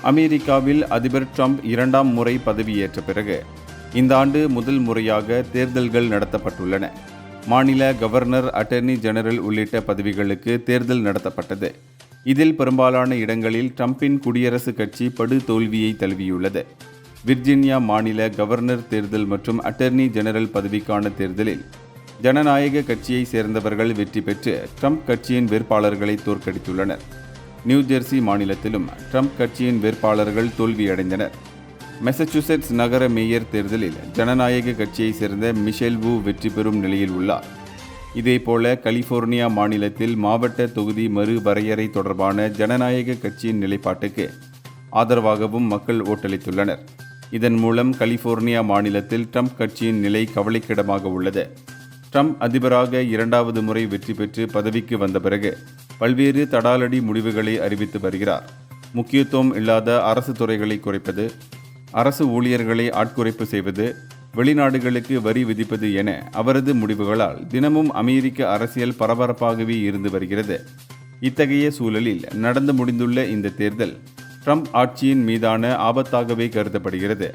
அமெரிக்காவில் அதிபர் ட்ரம்ப் 2ஆம் முறை பதவியேற்ற பிறகு இந்த ஆண்டு முதல் முறையாக தேர்தல்கள் நடத்தப்பட்டுள்ளன. மாநில கவர்னர், அட்டர்னி ஜெனரல் உள்ளிட்ட பதவிகளுக்கு தேர்தல் நடத்தப்பட்டது. இதில் பெரும்பாலான இடங்களில் ட்ரம்பின் குடியரசுக் கட்சி படு தோல்வியை தழுவியுள்ளது. விர்ஜீனியா மாநில கவர்னர் தேர்தல் மற்றும் அட்டர்னி ஜெனரல் பதவிக்கான தேர்தலில் ஜனநாயக கட்சியை சேர்ந்தவர்கள் வெற்றி பெற்று ட்ரம்ப் கட்சியின் வேட்பாளர்களை தோற்கடித்துள்ளனர். நியூஜெர்சி மாநிலத்திலும் ட்ரம்ப் கட்சியின் வேட்பாளர்கள் தோல்வியடைந்தனர். மெசச்சூசெட்ஸ் நகர மேயர் தேர்தலில் ஜனநாயக கட்சியை சேர்ந்த மிஷேல் வு வெற்றி பெறும் நிலையில் உள்ளார். இதேபோல கலிபோர்னியா மாநிலத்தில் மாவட்ட தொகுதி மறுவரையறை தொடர்பான ஜனநாயக கட்சியின் நிலைப்பாட்டுக்கு ஆதரவாகவும் மக்கள் ஓட்டளித்துள்ளனர். இதன் மூலம் கலிபோர்னியா மாநிலத்தில் ட்ரம்ப் கட்சியின் நிலை கவலைக்கிடமாக உள்ளது. ட்ரம்ப் அதிபராக 2வது முறை வெற்றி பெற்று பதவிக்கு வந்த பிறகு பல்வேறு தடாலடி முடிவுகளை அறிவித்து வருகிறார். முக்கியத்துவம் இல்லாத அரசு துறைகளை குறைப்பது, அரசு ஊழியர்களை ஆட்குறைப்பு செய்வது, வெளிநாடுகளுக்கு வரி விதிப்பது என அவரது முடிவுகளால் தினமும் அமெரிக்க அரசியல் பரபரப்பாகவே இருந்து வருகிறது. இத்தகைய சூழலில் நடந்து முடிந்துள்ள இந்த தேர்தல் ட்ரம்ப் ஆட்சியின் மீதான ஆபத்தாகவே கருதப்படுகிறது.